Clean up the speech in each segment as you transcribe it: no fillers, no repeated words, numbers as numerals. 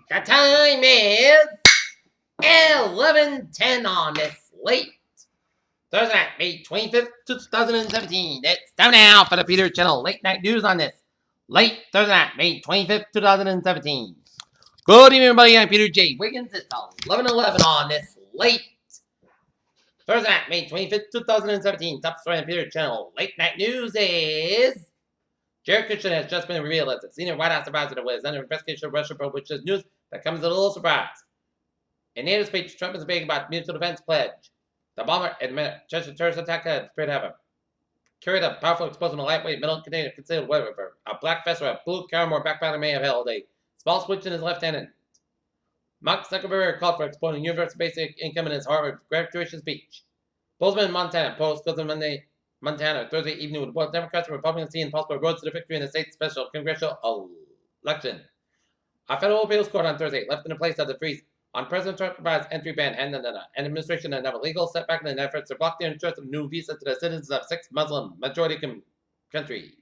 The time is 11:10 on this late Thursday night, May 25th, 2017. It's time now for the Peter Channel Late Night News on this late Thursday night, May 25th, 2017. Good evening, everybody. I'm Peter J. Wiggins. It's 11:11 on this late Thursday night, May 25th, 2017. Top story on Peter Channel Late Night News is Jared Kushner has just been revealed as the senior White House advisor was under investigation of Russia, which is news that comes as a little surprise. In NATO speech, Trump is speaking about mutual defense pledge. The bomber admitted just terrorist attack had appeared to have carried a powerful explosive in a lightweight metal container concealed whatever. A black vest or a blue Caramore backpack may have held a small switch in his left hand. Mark Zuckerberg called for exploding universal basic income in his Harvard graduation speech. Bozeman, Montana, polls closed on Monday, Montana, Thursday evening with both Democrats and Republicans seeing possible roads to the victory in the state's special congressional election. A federal appeals court on Thursday left in place of the freeze on President Trump provides entry ban and an administration that have a legal setback in an effort to block the entrance of new visas to the citizens of 6 Muslim majority countries.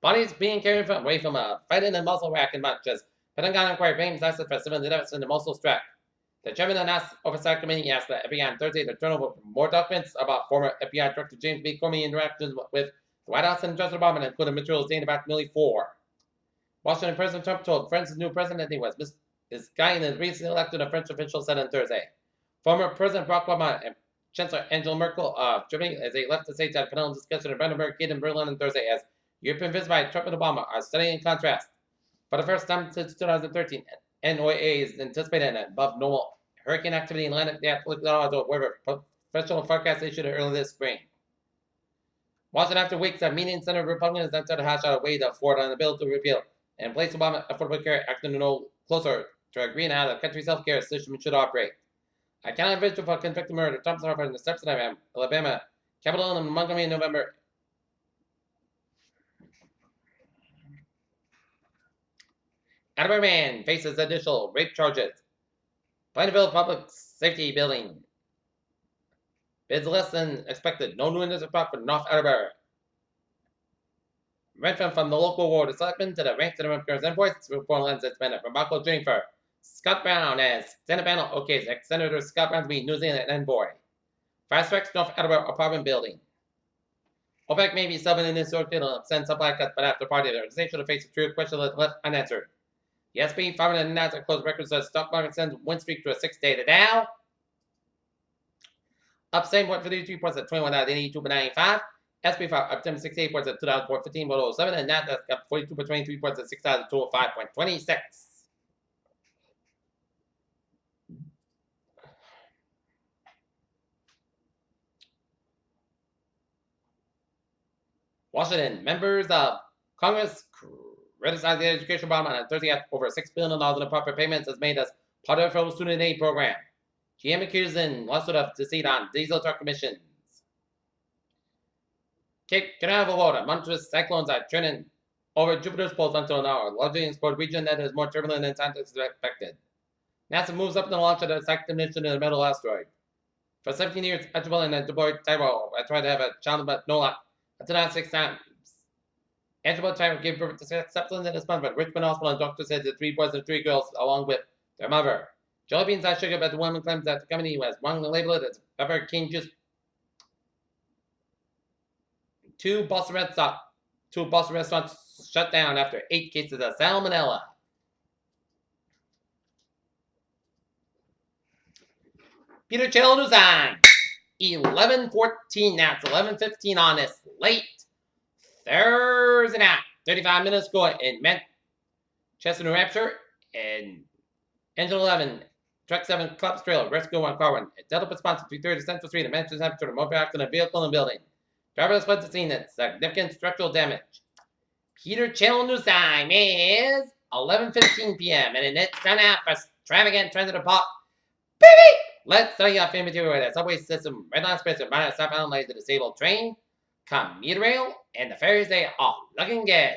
Bodies being carried away from a fight in the Mosul rack in March as Pentagon inquiry claims assets for civilian deaths in the Mosul strike. The chairman of the National Oversight Committee asked the FBI on Thursday to turn over more documents about former FBI Director James B. Comey interactions with the White House and President Obama, including materials dating back nearly 4. Washington President Trump told France's new president he was misguiding his recently elected a French official said on Thursday. Former President Barack Obama and Chancellor Angela Merkel of Germany, as they left the state, had a panel discussion in Brandenburg Gate in Berlin on Thursday as European visits by Trump and Obama are studying in contrast. For the first time since 2013, NOAA is anticipating an above normal hurricane activity in Atlantic, where professional forecast issued early this spring. Washington, after weeks of meetings, Senate Republicans entered to hash out a way to forward on the bill to repeal and place Obama Affordable Care Act no closer to agreeing how the country's health care system should operate. I cannot envision for convicted murder. Trump's offer in the steps of Alabama, Capitol, and Montgomery in November. Atterbury man faces additional rape charges. Plainville Public Safety Building bids less than expected. No new windows are brought for North Atterbury. Rent from the local ward of selectmen to the ranks of the members and voice reform lens that's been from Michael Jennifer. Scott Brown as Senate panel okays ex-Senator Scott Brown to be New Zealand envoy. Fast tracks North Atterbury apartment building. OPEC may be subbing in this ordeal and send supply cuts, but after party, the organization will face a true question left unanswered. The SP 500 Nasdaq closed records says stock market sends win streak to a 6-day. The Dow up 7.53 points at 21,082.95. SP 5 up 10.68 points at 2,415.07, and Nasdaq up 42.23 points at 6,205.26. Washington, members of Congress criticized the education department on Thursday after over $6 billion in improper payments as made as part of the federal student aid program. GM accused in lawsuit of deceit on diesel truck emissions. Cape Canaveral, Florida, monstrous cyclones are trending over Jupiter's poles until now, largely in a region that is more turbulent than scientists expected. NASA moves up the launch of the second mission in the metal asteroid. For 17 years, Archibald and Deborah Tyrell tried to have a child, but no luck. Until now, 6 times. Archibald Tyrell gave birth to 6 septons in this month, but Richmond Hospital and doctors said the 3 boys and 3 girls, along with their mother. Jelly beans are sugar, but the woman claims that the company was wrongly labeled as pepper king juice. Two Boston restaurants shut down after 8 cases of salmonella. Peter Channel News on 11:14 now. It's 11:15 on this late Thursday night. 35 minutes ago in Manchester, New Hampshire, and Engine 11, Truck 7, Clubs Trail, Rescue 1, Car 1. Delta response 330 Central Street in Manchester, New Hampshire, a motor accident, vehicle in the building. Driver has fled the scene at significant structural damage. Peter Channel News time is 11:15 p.m. and it's time out for extravagant transit pop. Baby! Let's study our film material with the subway system, red line space, minor stop out lays the disabled train, commuter rail, and the ferries. They are looking good.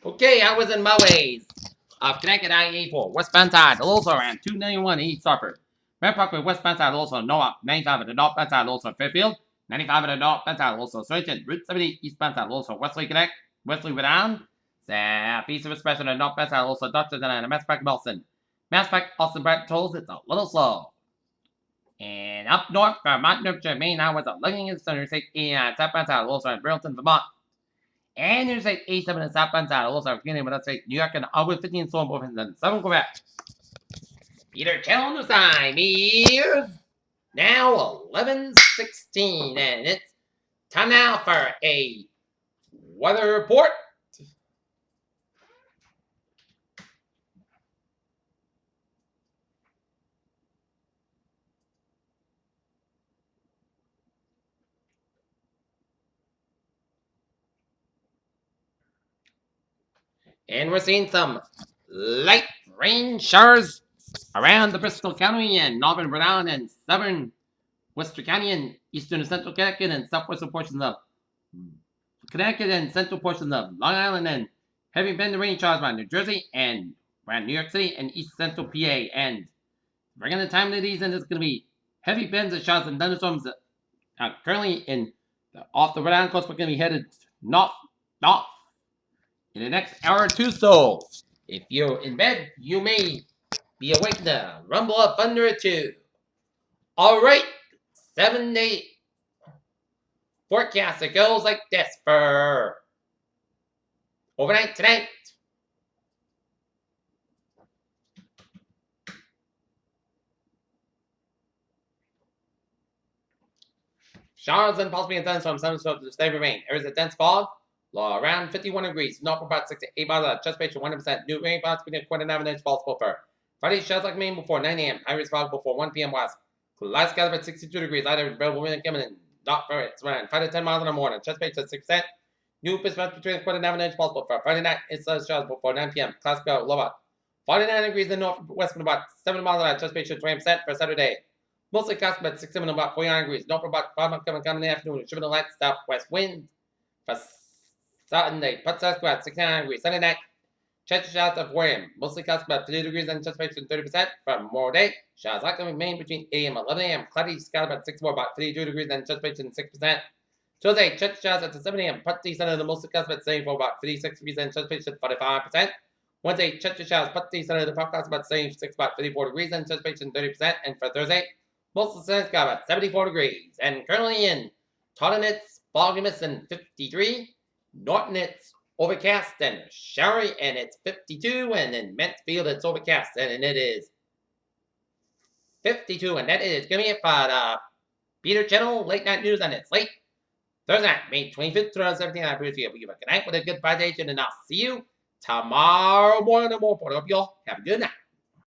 Okay, I was in my ways. Connected I-84, westbound side, also around 291 East Suffolk. Red Parkway, westbound side, also north, 95 at the northbound side, also Fairfield. 95 at the northbound side, also Surgeon. Route 70, eastbound side, also Wesley Connect, Wesley Down. Southeast of Expression and northbound side, also Dr. and Mass Pack Nelson. Mass Pack Austin Brett tolls it's a little slow. And up north from Mount Nurture, Maine, I was a looking at Center State southbound side, also in Burlington, Vermont. And Interstate 87 in southbound side, also beginning with State, New York, and Albany 15 storm both in 7 Quebec. Peter Channel News Time is now 11:16, and it's time now for a weather report. And we're seeing some light rain showers around the Bristol County and northern Rhode Island and southern Western County and eastern and central Connecticut and southwestern portions of Connecticut and central portions of Long Island and heavy bend rain showers around New Jersey and around New York City and east central PA. And bringing the time to these, and it's going to be heavy bends and showers and thunderstorms currently off the Rhode Island coast. We're going to be headed north in the next hour or two. So if you're in bed, you may be awake to the rumble of thunder or two. All right, 7-day forecast. It goes like this for overnight tonight. Showers and possibly a thunderstorm. Some sort of stay remain. There is a dense fog. Low around 51 degrees. North about 6 to 8 miles. Chest patient 100%. New rain spots between 29 inch possible for Friday. Showers like Maine before 9 a.m. High risk fog before 1 p.m. west. Light skies about 62 degrees. Light available wind coming in. Not for it's around 5 to 10 miles in the morning. Chest patient 6%. New spots between 29 inch possible for Friday night. It's showers before 9 p.m. Clouds go low about 49 degrees in northwest about 7 miles an hour. Chest patient 20% for Saturday. Mostly clouds about 6 7 about 49 degrees. North about 5 coming in the afternoon. Shipping the light southwest wind for Sunday. Put south about 69 degrees. Sunday night. Chance showers of William. Mostly clouds about 30 degrees and anticipation 30% for Memorial Day. Showers likely remain between 8 a.m. and 11 a.m. Cloudy skies about 6 more about 32 degrees and anticipation 6%. Tuesday, chance showers at 7 a.m. Putty center the mostly clouds about 74 about 36 degrees and anticipation 45%. Wednesday, chance showers Putty center the forecast about 76 about 34 degrees and anticipation 30%. And for Thursday, most of the sun's got about 74 degrees. And currently in Taunton, it's foggy mist and 53. Norton, it's overcast and showery, and it's 52. And in Mansfield, it's overcast, and it is 52. And that is going to be it for the Peter Channel Late Night News on its late Thursday night, May 25th, 2017. I appreciate you. Good night with a good presentation, and I'll see you tomorrow morning. More. Hope you all have a good night.